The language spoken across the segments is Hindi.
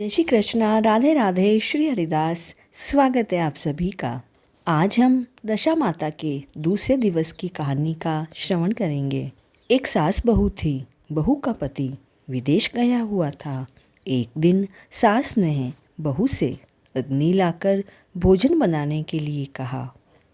जय श्री कृष्णा, राधे राधे, श्री हरिदास। स्वागत है आप सभी का। आज हम दशा माता के दूसरे दिवस की कहानी का श्रवण करेंगे। एक सास बहू थी। बहू का पति विदेश गया हुआ था। एक दिन सास ने बहू से अग्नि लाकर भोजन बनाने के लिए कहा।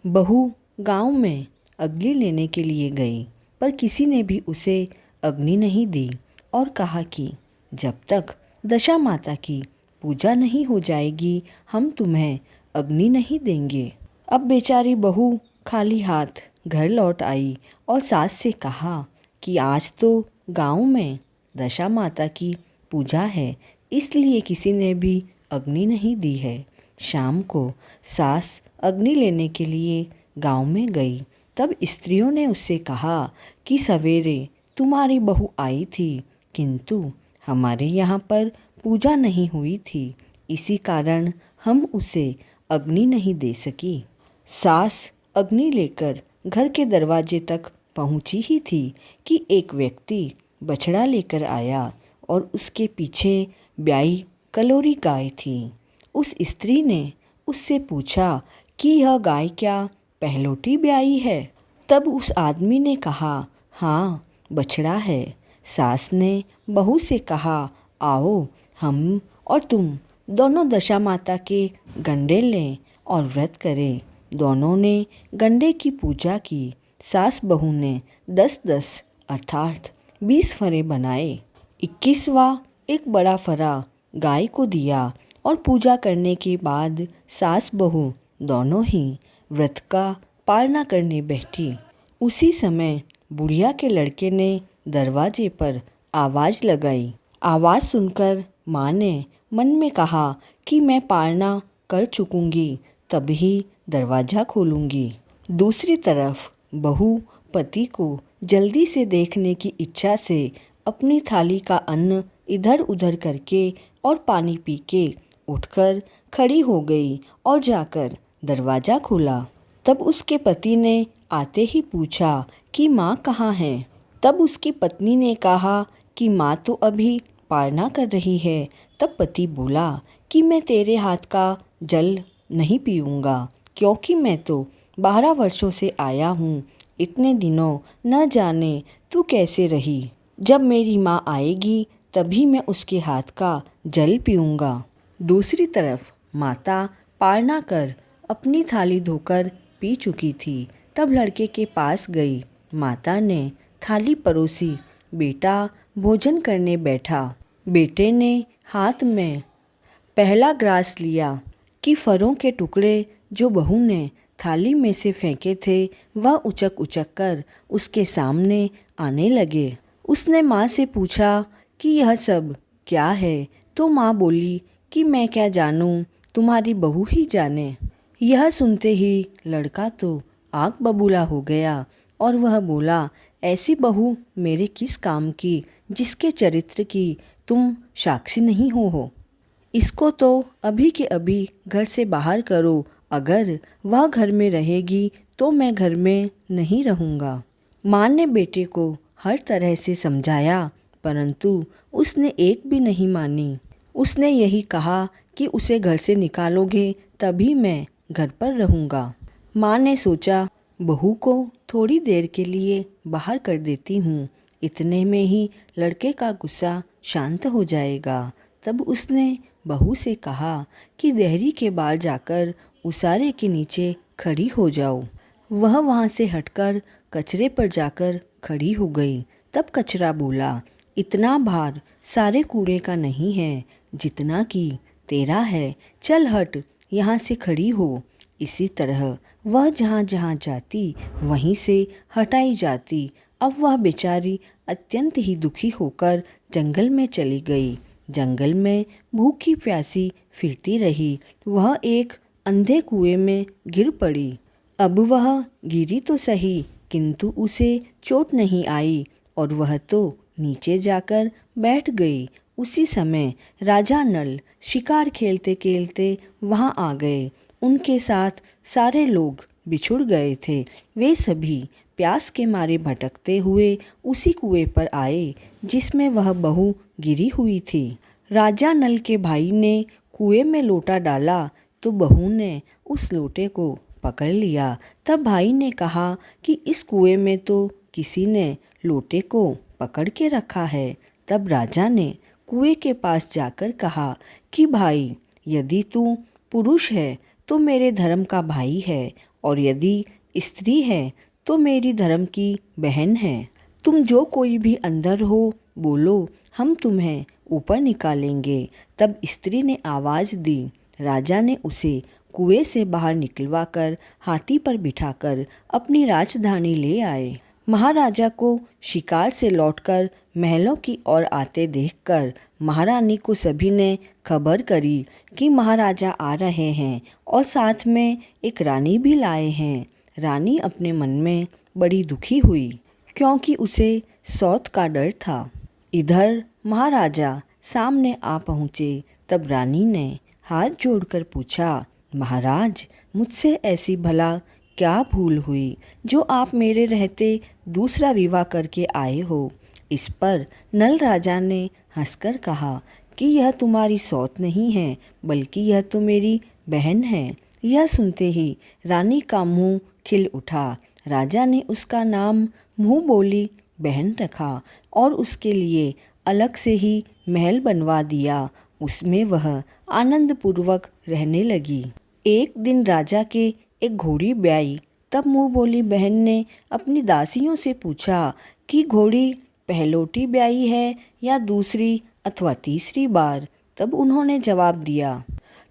बहू गांव में अग्नि लेने के लिए गई, पर किसी ने भी उसे अग्नि नहीं दी और कहा कि जब तक दशा माता की पूजा नहीं हो जाएगी, हम तुम्हें अग्नि नहीं देंगे। अब बेचारी बहू खाली हाथ घर लौट आई और सास से कहा कि आज तो गांव में दशा माता की पूजा है, इसलिए किसी ने भी अग्नि नहीं दी है। शाम को सास अग्नि लेने के लिए गांव में गई। तब स्त्रियों ने उससे कहा कि सवेरे तुम्हारी बहू आई थी, किंतु हमारे यहाँ पर पूजा नहीं हुई थी, इसी कारण हम उसे अग्नि नहीं दे सकी। सास अग्नि लेकर घर के दरवाजे तक पहुंची ही थी कि एक व्यक्ति बछड़ा लेकर आया और उसके पीछे ब्याई कलोरी गाय थी। उस स्त्री ने उससे पूछा कि यह गाय क्या पहलोटी ब्याई है? तब उस आदमी ने कहा, हाँ, बछड़ा है। सास ने बहू से कहा, आओ हम और तुम दोनों दशा माता के गंडे लें और व्रत करें। दोनों ने गंडे की पूजा की। सास बहू ने 10-10 अर्थात 20 फरे बनाए। 21वां एक बड़ा फरा गाय को दिया और पूजा करने के बाद सास बहू दोनों ही व्रत का पालना करने बैठी। उसी समय बुढ़िया के लड़के ने दरवाजे पर आवाज़ लगाई। आवाज़ सुनकर माँ ने मन में कहा कि मैं पालना कर चुकूंगी, तभी दरवाज़ा खोलूंगी। दूसरी तरफ बहू पति को जल्दी से देखने की इच्छा से अपनी थाली का अन्न इधर उधर करके और पानी पी के उठकर खड़ी हो गई और जाकर दरवाज़ा खोला। तब उसके पति ने आते ही पूछा कि माँ कहाँ है? तब उसकी पत्नी ने कहा कि माँ तो अभी पालना कर रही है। तब पति बोला कि मैं तेरे हाथ का जल नहीं पीऊँगा, क्योंकि मैं तो 12 वर्षों से आया हूँ। इतने दिनों न जाने तू कैसे रही। जब मेरी माँ आएगी तभी मैं उसके हाथ का जल पीऊँगा। दूसरी तरफ माता पालना कर अपनी थाली धोकर पी चुकी थी। तब लड़के के पास गई। माता ने थाली परोसी। बेटा भोजन करने बैठा। बेटे ने हाथ में पहला ग्रास लिया कि फरों के टुकड़े जो बहू ने थाली में से फेंके थे वह उचक उचक कर उसके सामने आने लगे। उसने माँ से पूछा कि यह सब क्या है? तो माँ बोली कि मैं क्या जानूँ, तुम्हारी बहू ही जाने। यह सुनते ही लड़का तो आग बबूला हो गया और वह बोला, ऐसी बहू मेरे किस काम की जिसके चरित्र की तुम साक्षी नहीं हो। इसको तो अभी के अभी घर से बाहर करो। अगर वह घर में रहेगी तो मैं घर में नहीं रहूँगा। माँ ने बेटे को हर तरह से समझाया, परंतु उसने एक भी नहीं मानी। उसने यही कहा कि उसे घर से निकालोगे तभी मैं घर पर रहूँगा। माँ ने सोचा, बहू को थोड़ी देर के लिए बाहर कर देती हूँ, इतने में ही लड़के का गुस्सा शांत हो जाएगा। तब उसने बहू से कहा कि देहरी के बाहर जाकर उसारे के नीचे खड़ी हो जाओ। वह वहाँ से हटकर कचरे पर जाकर खड़ी हो गई। तब कचरा बोला, इतना भार सारे कूड़े का नहीं है जितना कि तेरा है। चल हट, यहाँ से खड़ी हो। इसी तरह वह जहाँ जहाँ जाती वहीं से हटाई जाती। अब वह बेचारी अत्यंत ही दुखी होकर जंगल में चली गई। जंगल में भूखी प्यासी फिरती रही। वह एक अंधे कुएं में गिर पड़ी। अब वह गिरी तो सही, किंतु उसे चोट नहीं आई और वह तो नीचे जाकर बैठ गई। उसी समय राजा नल शिकार खेलते खेलते वहाँ आ गए। उनके साथ सारे लोग बिछुड़ गए थे। वे सभी प्यास के मारे भटकते हुए उसी कुएं पर आए जिसमें वह बहू गिरी हुई थी। राजा नल के भाई ने कुएं में लोटा डाला तो बहू ने उस लोटे को पकड़ लिया। तब भाई ने कहा कि इस कुएं में तो किसी ने लोटे को पकड़ के रखा है। तब राजा ने कुएं के पास जाकर कहा कि भाई, यदि तू पुरुष है तो मेरे धर्म का भाई है, और यदि स्त्री है तो मेरी धर्म की बहन है। तुम जो कोई भी अंदर हो बोलो, हम तुम्हें ऊपर निकालेंगे। तब स्त्री ने आवाज़ दी। राजा ने उसे कुएं से बाहर निकलवा कर हाथी पर बिठाकर अपनी राजधानी ले आए। महाराजा को शिकार से लौटकर महलों की ओर आते देखकर महारानी को सभी ने खबर करी कि महाराजा आ रहे हैं और साथ में एक रानी भी लाए हैं। रानी अपने मन में बड़ी दुखी हुई क्योंकि उसे सौत का डर था। इधर महाराजा सामने आ पहुँचे। तब रानी ने हाथ जोड़कर पूछा, महाराज, मुझसे ऐसी भला क्या भूल हुई जो आप मेरे रहते दूसरा विवाह करके आए हो। इस पर नल राजा ने हंसकर कहा कि यह तुम्हारी सौत नहीं है, बल्कि यह तो मेरी बहन है। यह सुनते ही रानी का मुंह खिल उठा। राजा ने उसका नाम मुँह बोली बहन रखा और उसके लिए अलग से ही महल बनवा दिया। उसमें वह आनंदपूर्वक रहने लगी। एक दिन राजा के एक घोड़ी ब्याई। तब मुँह बोली बहन ने अपनी दासियों से पूछा कि घोड़ी पहलोटी ब्याई है या दूसरी अथवा तीसरी बार। तब उन्होंने जवाब दिया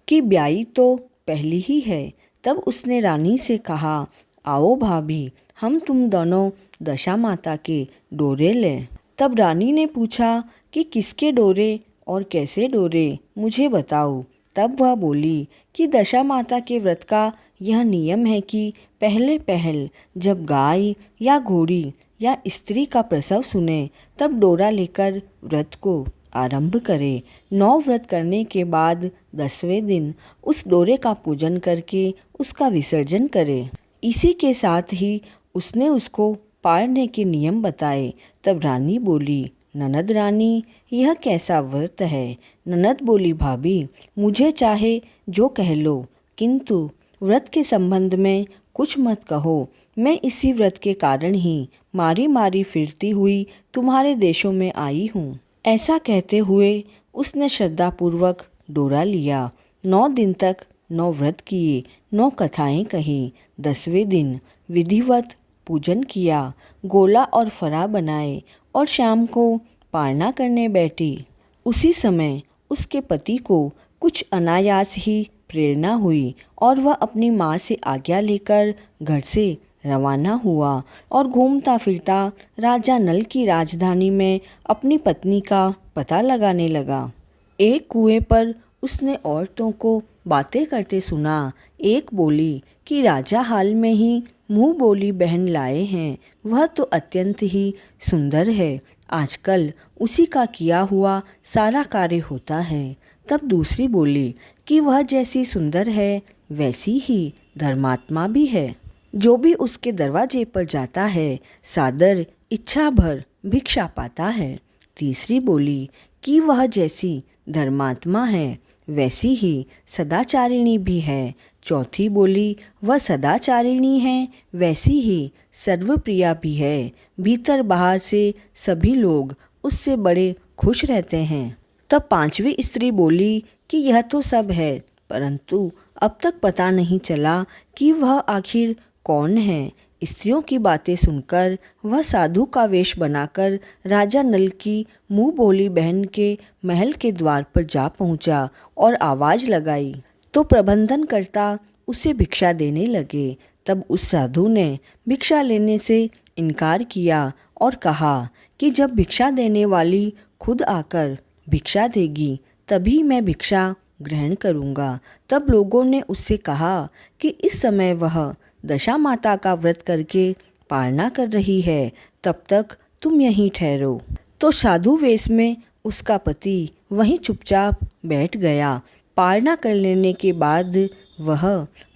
कि ब्याई तो पहली ही है। तब उसने रानी से कहा, आओ भाभी, हम तुम दोनों दशा माता के डोरे लें। तब रानी ने पूछा कि किसके डोरे और कैसे डोरे, मुझे बताओ। तब वह बोली कि दशा माता के व्रत का यह नियम है कि पहले जब गाय या घोड़ी या स्त्री का प्रसव सुने तब डोरा लेकर व्रत को आरंभ करे। 9 व्रत करने के बाद 10वें दिन उस डोरे का पूजन करके उसका विसर्जन करे। इसी के साथ ही उसने उसको पालने के नियम बताए। तब रानी बोली, ननद रानी, यह कैसा व्रत है। ननद बोली, भाभी, मुझे चाहे जो कह लो, किंतु व्रत के संबंध में कुछ मत कहो। मैं इसी व्रत के कारण ही मारी मारी फिरती हुई तुम्हारे देशों में आई हूँ। ऐसा कहते हुए उसने श्रद्धापूर्वक डोरा लिया। 9 दिन तक 9 व्रत किए, 9 कथाएं कही। 10वें दिन विधिवत पूजन किया, गोला और फरा बनाए और शाम को पारना करने बैठी। उसी समय उसके पति को कुछ अनायास ही प्रेरणा हुई और वह अपनी माँ से आज्ञा लेकर घर से रवाना हुआ और घूमता फिरता राजा नल की राजधानी में अपनी पत्नी का पता लगाने लगा। एक कुएं पर उसने औरतों को बातें करते सुना। एक बोली कि राजा हाल में ही मुँह बोली बहन लाए हैं, वह तो अत्यंत ही सुंदर है। आजकल उसी का किया हुआ सारा कार्य होता है। तब दूसरी बोली कि वह जैसी सुंदर है वैसी ही धर्मात्मा भी है। जो भी उसके दरवाजे पर जाता है सादर इच्छा भर भिक्षा पाता है। तीसरी बोली कि वह जैसी धर्मात्मा है वैसी ही सदाचारिणी भी है। चौथी बोली वह सदाचारिणी है वैसी ही सर्वप्रिया भी है। भीतर बाहर से सभी लोग उससे बड़े खुश रहते हैं। तब 5वीं स्त्री बोली कि यह तो सब है, परंतु अब तक पता नहीं चला कि वह आखिर कौन है। स्त्रियों की बातें सुनकर वह साधु का वेश बनाकर राजा नल की मुँह बोली बहन के महल के द्वार पर जा पहुंचा और आवाज़ लगाई तो प्रबंधनकर्ता उसे भिक्षा देने लगे। तब उस साधु ने भिक्षा लेने से इनकार किया और कहा कि जब भिक्षा देने वाली खुद आकर भिक्षा देगी तभी मैं भिक्षा ग्रहण करूँगा। तब लोगों ने उससे कहा कि इस समय वह दशा माता का व्रत करके पालना कर रही है, तब तक तुम यहीं ठहरो। तो साधु वेश में उसका पति वहीं चुपचाप बैठ गया। पालना कर लेने के बाद वह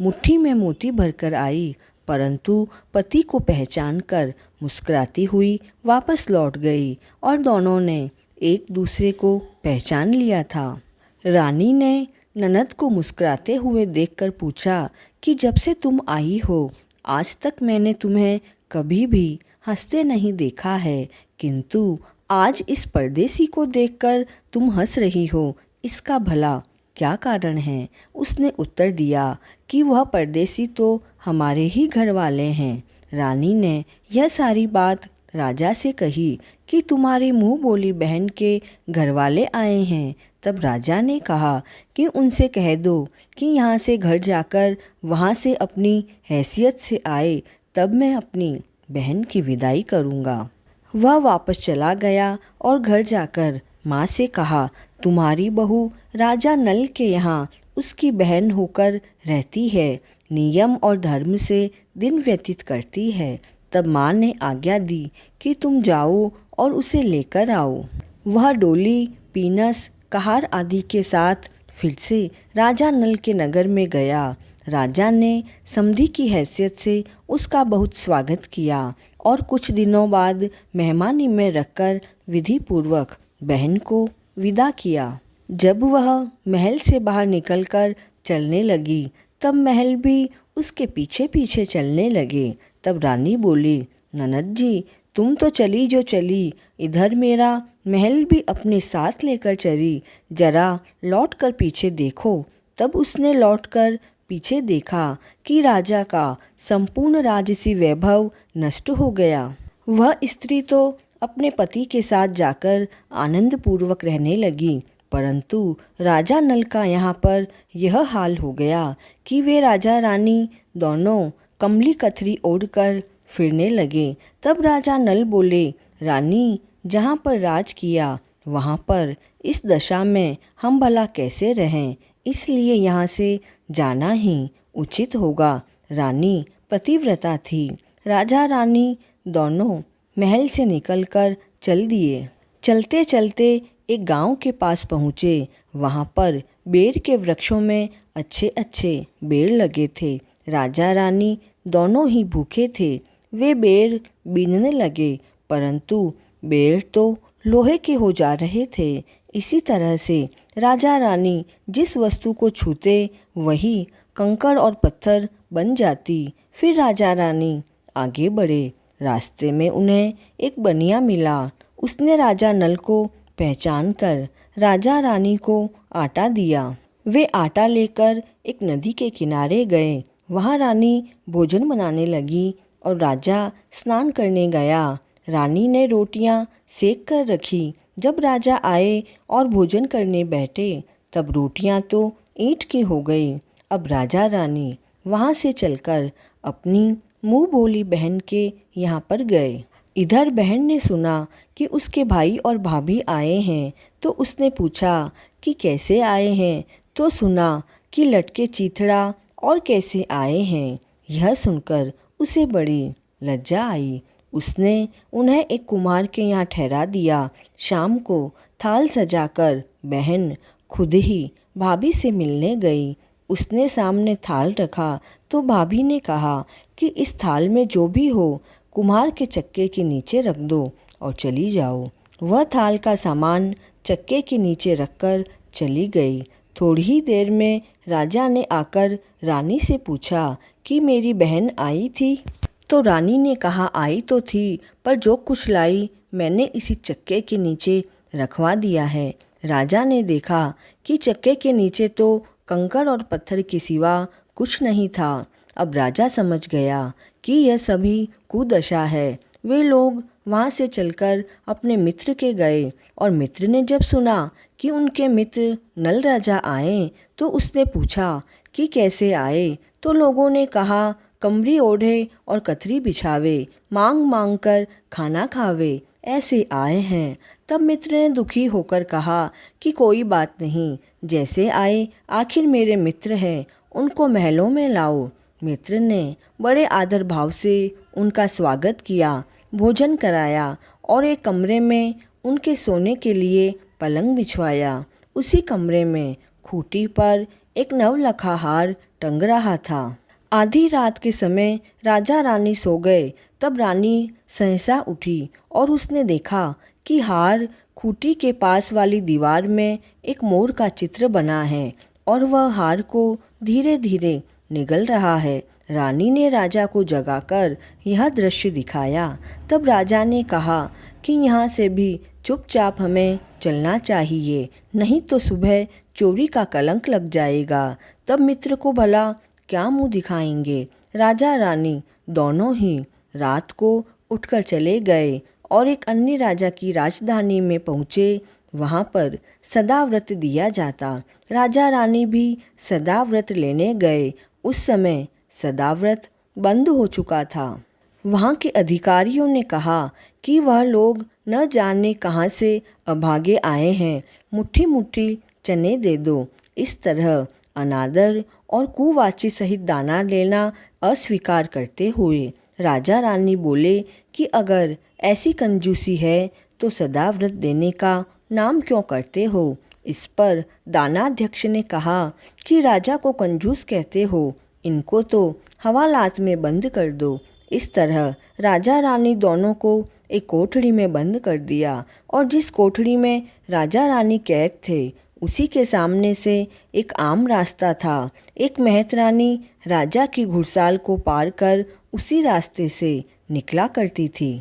मुट्ठी में मोती भरकर आई, परंतु पति को पहचान कर मुस्कुराती हुई वापस लौट गई और दोनों ने एक दूसरे को पहचान लिया था। रानी ने ननद को मुस्कुराते हुए देखकर पूछा कि जब से तुम आई हो आज तक मैंने तुम्हें कभी भी हंसते नहीं देखा है, किंतु आज इस परदेसी को देखकर तुम हंस रही हो, इसका भला क्या कारण है। उसने उत्तर दिया कि वह परदेसी तो हमारे ही घर वाले हैं। रानी ने यह सारी बात राजा से कही कि तुम्हारी मुँह बोली बहन के घर वाले आए हैं। तब राजा ने कहा कि उनसे कह दो कि यहाँ से घर जाकर वहाँ से अपनी हैसियत से आए, तब मैं अपनी बहन की विदाई करूँगा। वह वापस चला गया और घर जाकर माँ से कहा, तुम्हारी बहू राजा नल के यहाँ उसकी बहन होकर रहती है, नियम और धर्म से दिन व्यतीत करती है। तब माँ ने आज्ञा दी कि तुम जाओ और उसे लेकर आओ। वह डोली, पीनस, कहार आदि के साथ फिर से राजा नल के नगर में गया। राजा ने समधी की हैसियत से उसका बहुत स्वागत किया और कुछ दिनों बाद मेहमानी में रखकर विधि पूर्वक बहन को विदा किया। जब वह महल से बाहर निकलकर चलने लगी तब महल भी उसके पीछे पीछे चलने लगे। तब रानी बोली, ननद जी तुम तो चली जो चली, इधर मेरा महल भी अपने साथ लेकर चली, जरा लौट कर पीछे देखो। तब उसने लौटकर पीछे देखा कि राजा का संपूर्ण राजसी वैभव नष्ट हो गया। वह स्त्री तो अपने पति के साथ जाकर आनंद पूर्वक रहने लगी, परंतु राजा नल का यहाँ पर यह हाल हो गया कि वे राजा रानी दोनों कमली कथरी ओढ़कर फिरने लगे। तब राजा नल बोले, रानी जहाँ पर राज किया वहाँ पर इस दशा में हम भला कैसे रहें, इसलिए यहाँ से जाना ही उचित होगा। रानी पतिव्रता थी। राजा रानी दोनों महल से निकलकर चल दिए। चलते चलते एक गांव के पास पहुँचे। वहाँ पर बेर के वृक्षों में अच्छे अच्छे बेर लगे थे। राजा रानी दोनों ही भूखे थे। वे बेर बीनने लगे, परंतु बेर तो लोहे के हो जा रहे थे। इसी तरह से राजा रानी जिस वस्तु को छूते वही कंकड़ और पत्थर बन जाती। फिर राजा रानी आगे बढ़े। रास्ते में उन्हें एक बनिया मिला। उसने राजा नल को पहचान कर राजा रानी को आटा दिया। वे आटा लेकर एक नदी के किनारे गए। वहाँ रानी भोजन बनाने लगी और राजा स्नान करने गया। रानी ने रोटियां सेक कर रखी। जब राजा आए और भोजन करने बैठे तब रोटियां तो ईंट की हो गई। अब राजा रानी वहाँ से चलकर अपनी मुँह बोली बहन के यहाँ पर गए। इधर बहन ने सुना कि उसके भाई और भाभी आए हैं, तो उसने पूछा कि कैसे आए हैं, तो सुना कि लटके चीथड़ा और कैसे आए हैं। यह सुनकर उसे बड़ी लज्जा आई। उसने उन्हें एक कुम्हार के यहाँ ठहरा दिया। शाम को थाल सजाकर बहन खुद ही भाभी से मिलने गई। उसने सामने थाल रखा तो भाभी ने कहा कि इस थाल में जो भी हो कुम्हार के चक्के के नीचे रख दो और चली जाओ। वह थाल का सामान चक्के के नीचे रखकर चली गई। थोड़ी ही देर में राजा ने आकर रानी से पूछा कि मेरी बहन आई थी? तो रानी ने कहा, आई तो थी, पर जो कुछ लाई मैंने इसी चक्के के नीचे रखवा दिया है। राजा ने देखा कि चक्के के नीचे तो कंकड़ और पत्थर के सिवा कुछ नहीं था। अब राजा समझ गया कि यह सभी कुदशा है। वे लोग वहाँ से चलकर अपने मित्र के गए और मित्र ने जब सुना कि उनके मित्र नल राजा आए तो उसने पूछा कि कैसे आए। तो लोगों ने कहा, कमरी ओढ़े और कथरी बिछावे, मांग मांग कर खाना खावे, ऐसे आए हैं। तब मित्र ने दुखी होकर कहा कि कोई बात नहीं, जैसे आए आखिर मेरे मित्र हैं, उनको महलों में लाओ। मित्र ने बड़े आदर भाव से उनका स्वागत किया, भोजन कराया और एक कमरे में उनके सोने के लिए पलंग बिछवाया। उसी कमरे में खूंटी पर एक नवलखा हार टंग रहा था। आधी रात के समय राजा रानी सो गए। तब रानी सहसा उठी और उसने देखा कि हार खूंटी के पास वाली दीवार में एक मोर का चित्र बना है और वह हार को धीरे धीरे निगल रहा है। रानी ने राजा को जगाकर यह दृश्य दिखाया। तब राजा ने कहा कि यहाँ से भी चुपचाप हमें चलना चाहिए, नहीं तो सुबह चोरी का कलंक लग जाएगा। तब मित्र को भला क्या मुंह दिखाएंगे। राजा रानी दोनों ही रात को उठकर चले गए और एक अन्य राजा की राजधानी में पहुँचे। वहाँ पर सदाव्रत दिया जाता। राजा रानी भी सदाव्रत लेने गए। उस समय सदाव्रत बंद हो चुका था। वहाँ के अधिकारियों ने कहा कि वह लोग न जाने कहाँ से अभागे आए हैं, मुट्ठी मुट्ठी चने दे दो। इस तरह अनादर और कुवाची सहित दाना लेना अस्वीकार करते हुए राजा रानी बोले कि अगर ऐसी कंजूसी है तो सदाव्रत देने का नाम क्यों करते हो। इस पर दानाध्यक्ष ने कहा कि राजा को कंजूस कहते हो, इनको तो हवालात में बंद कर दो। इस तरह राजा रानी दोनों को एक कोठरी में बंद कर दिया और जिस कोठरी में राजा रानी कैद थे उसी के सामने से एक आम रास्ता था। एक मेहतरानी राजा की घुड़साल को पार कर उसी रास्ते से निकला करती थी।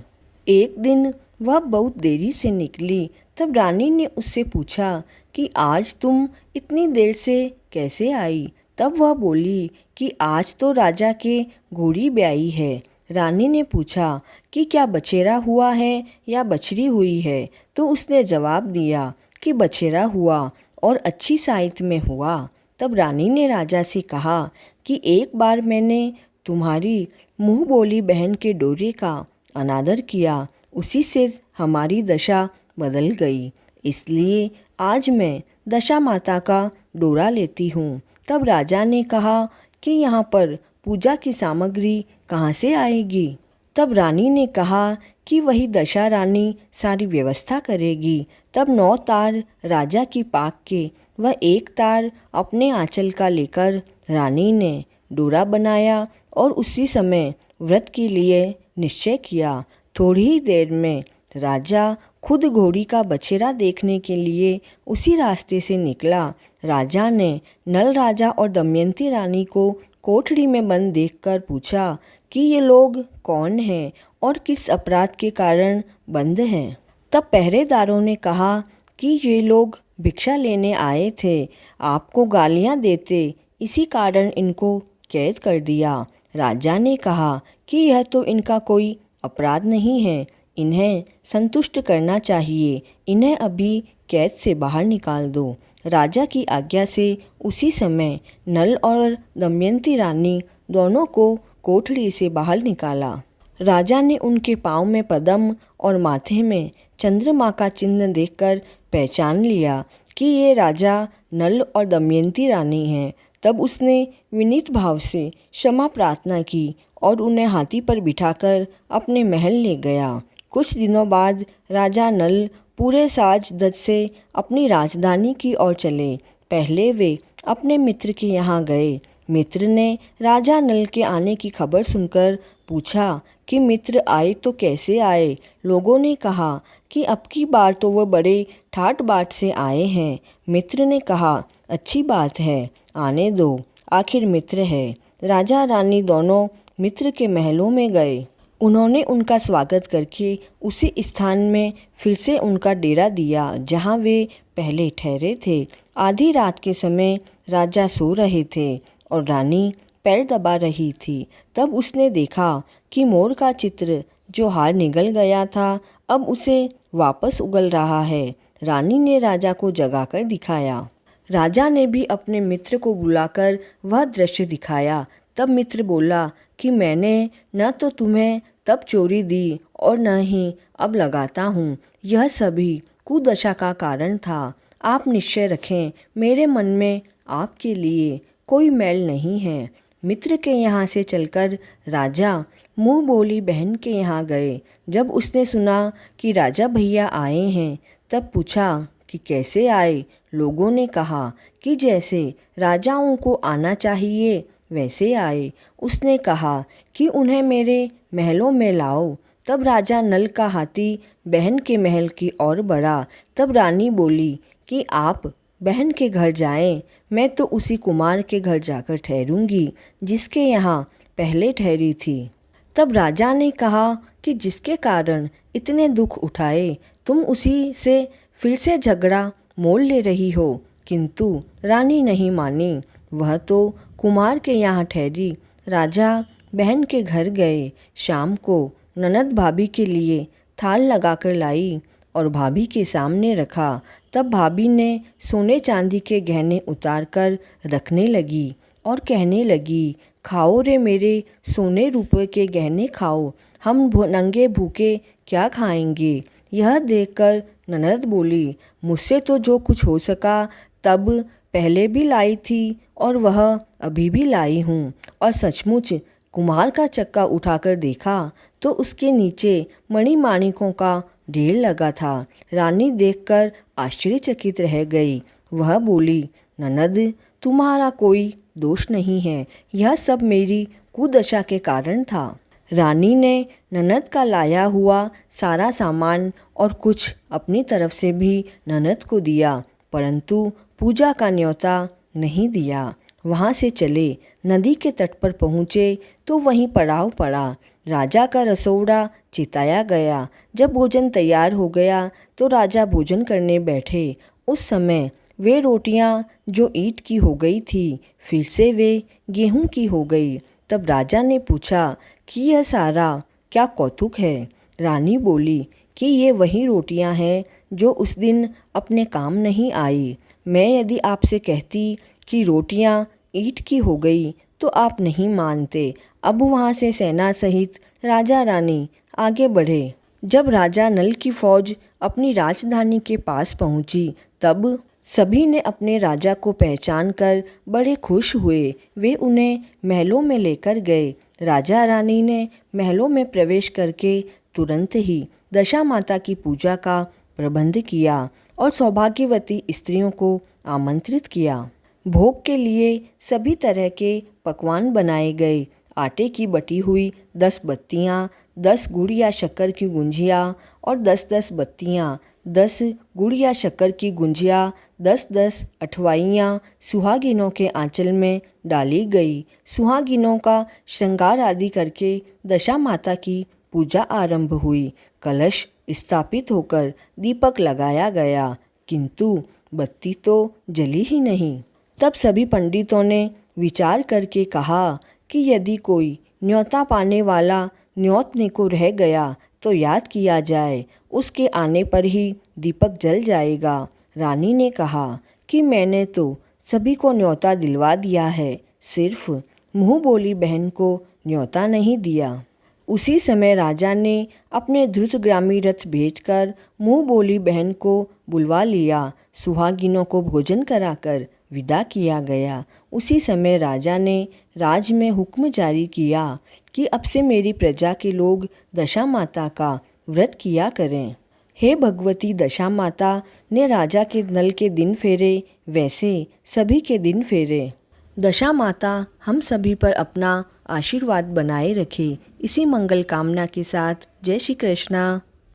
एक दिन वह बहुत देरी से निकली। तब रानी ने उससे पूछा कि आज तुम इतनी देर से कैसे आई। तब वह बोली कि आज तो राजा के घोड़ी ब्याई है। रानी ने पूछा कि क्या बछेरा हुआ है या बछड़ी हुई है। तो उसने जवाब दिया कि बछेरा हुआ और अच्छी साइत में हुआ। तब रानी ने राजा से कहा कि एक बार मैंने तुम्हारी मुँह बोली बहन के डोरे का अनादर किया, उसी से हमारी दशा बदल गई, इसलिए आज मैं दशा माता का डोरा लेती हूँ। तब राजा ने कहा कि यहाँ पर पूजा की सामग्री कहाँ से आएगी। तब रानी ने कहा कि वही दशा रानी सारी व्यवस्था करेगी। तब 9 तार राजा की पाक के वह 1 तार अपने आंचल का लेकर रानी ने डोरा बनाया और उसी समय व्रत के लिए निश्चय किया। थोड़ी ही देर में राजा खुद घोड़ी का बछेरा देखने के लिए उसी रास्ते से निकला। राजा ने नल राजा और दमयंती रानी को कोठरी में बंद देखकर पूछा कि ये लोग कौन हैं और किस अपराध के कारण बंद हैं। तब पहरेदारों ने कहा कि ये लोग भिक्षा लेने आए थे, आपको गालियां देते, इसी कारण इनको कैद कर दिया। राजा ने कहा कि यह तो इनका कोई अपराध नहीं है, इन्हें संतुष्ट करना चाहिए, इन्हें अभी कैद से बाहर निकाल दो। राजा की आज्ञा से उसी समय नल और दमयंती रानी दोनों को कोठरी से बाहर निकाला। राजा ने उनके पाँव में पद्म और माथे में चंद्रमा का चिन्ह देखकर पहचान लिया कि ये राजा नल और दमयंती रानी हैं। तब उसने विनीत भाव से क्षमा प्रार्थना की और उन्हें हाथी पर बिठाकर अपने महल ले गया। कुछ दिनों बाद राजा नल पूरे साज धज से अपनी राजधानी की ओर चले। पहले वे अपने मित्र के यहाँ गए। मित्र ने राजा नल के आने की खबर सुनकर पूछा कि मित्र आए तो कैसे आए। लोगों ने कहा कि अब की बार तो वह बड़े ठाट बाट से आए हैं। मित्र ने कहा अच्छी बात है, आने दो, आखिर मित्र है। राजा रानी दोनों मित्र के महलों में गए। उन्होंने उनका स्वागत करके उसी स्थान में फिर से उनका डेरा दिया जहाँ वे पहले ठहरे थे। आधी रात के समय राजा सो रहे थे और रानी पैर दबा रही थी। तब उसने देखा कि मोर का चित्र जो हार निगल गया था अब उसे वापस उगल रहा है। रानी ने राजा को जगाकर दिखाया। राजा ने भी अपने मित्र को बुलाकर वह दृश्य दिखाया। तब मित्र बोला कि मैंने न तो तुम्हें तब चोरी दी और न ही अब लगाता हूँ, यह सभी कुदशा का कारण था। आप निश्चय रखें, मेरे मन में आपके लिए कोई मैल नहीं है। मित्र के यहाँ से चलकर राजा मुँह बोली बहन के यहाँ गए। जब उसने सुना कि राजा भैया आए हैं तब पूछा कि कैसे आए। लोगों ने कहा कि जैसे राजाओं को आना चाहिए वैसे आए। उसने कहा कि उन्हें मेरे महलों में लाओ। तब राजा नल का हाथी बहन के महल की ओर बढ़ा। तब रानी बोली कि आप बहन के घर जाएं, मैं तो उसी कुमार के घर जाकर ठहरूंगी जिसके यहाँ पहले ठहरी थी। तब राजा ने कहा कि जिसके कारण इतने दुख उठाए तुम उसी से फिर से झगड़ा मोल ले रही हो। किंतु रानी नहीं मानी, वह तो कुमार के यहाँ ठहरी। राजा बहन के घर गए। शाम को ननद भाभी के लिए थाल लगाकर लाई और भाभी के सामने रखा। तब भाभी ने सोने चांदी के गहने उतार कर रखने लगी और कहने लगी, खाओ रे मेरे सोने रुपये के गहने खाओ, हम नंगे भूखे क्या खाएंगे। यह देखकर ननद बोली, मुझसे तो जो कुछ हो सका तब पहले भी लाई थी और वह अभी भी लाई हूँ। और सचमुच कुम्हार का चक्का उठाकर देखा तो उसके नीचे मणिमाणिकों का ढेर लगा था। रानी देखकर आश्चर्यचकित रह गई। वह बोली, ननद तुम्हारा कोई दोष नहीं है, यह सब मेरी कुदशा के कारण था। रानी ने ननद का लाया हुआ सारा सामान और कुछ अपनी तरफ से भी ननद को दिया, परंतु पूजा का न्योता नहीं दिया। वहाँ से चले, नदी के तट पर पहुँचे तो वहीं पड़ाव पड़ा। राजा का रसोड़ा चिताया गया। जब भोजन तैयार हो गया तो राजा भोजन करने बैठे। उस समय वे रोटियां जो ईंट की हो गई थी फिर से वे गेहूं की हो गई। तब राजा ने पूछा कि यह सारा क्या कौतुक है। रानी बोली कि ये वही रोटियां हैं जो उस दिन अपने काम नहीं आई। मैं यदि आपसे कहती कि रोटियां ईंट की हो गई तो आप नहीं मानते। अब वहाँ से सेना सहित राजा रानी आगे बढ़े। जब राजा नल की फौज अपनी राजधानी के पास पहुंची तब सभी ने अपने राजा को पहचान कर बड़े खुश हुए। वे उन्हें महलों में लेकर गए। राजा रानी ने महलों में प्रवेश करके तुरंत ही दशा माता की पूजा का प्रबंध किया और सौभाग्यवती स्त्रियों को आमंत्रित किया। भोग के लिए सभी तरह के पकवान बनाए गए। आटे की बटी हुई 10 बत्तियाँ, 10 गुड़ या शक्कर की गुंजिया और 10-10 बत्तियाँ, 10 गुड़ या शक्कर की गुंजिया, 10-10 अठवाइयाँ सुहागिनों के आंचल में डाली गई। सुहागिनों का श्रृंगार आदि करके दशा माता की पूजा आरंभ हुई। कलश स्थापित होकर दीपक लगाया गया, किंतु बत्ती तो जली ही नहीं। तब सभी पंडितों ने विचार करके कहा कि यदि कोई न्योता पाने वाला न्योतने को रह गया तो याद किया जाए, उसके आने पर ही दीपक जल जाएगा। रानी ने कहा कि मैंने तो सभी को न्योता दिलवा दिया है, सिर्फ मुँह बोली बहन को न्योता नहीं दिया। उसी समय राजा ने अपने द्रुतगामी रथ भेजकर मुँह बोली बहन को बुलवा लिया। सुहागिनों को भोजन कराकर विदा किया गया। उसी समय राजा ने राज में हुक्म जारी किया कि अब से मेरी प्रजा के लोग दशा माता का व्रत किया करें। हे भगवती दशा माता ने राजा के नल के दिन फेरे, वैसे सभी के दिन फेरे। दशा माता हम सभी पर अपना आशीर्वाद बनाए रखे। इसी मंगल कामना के साथ जय श्री कृष्णा।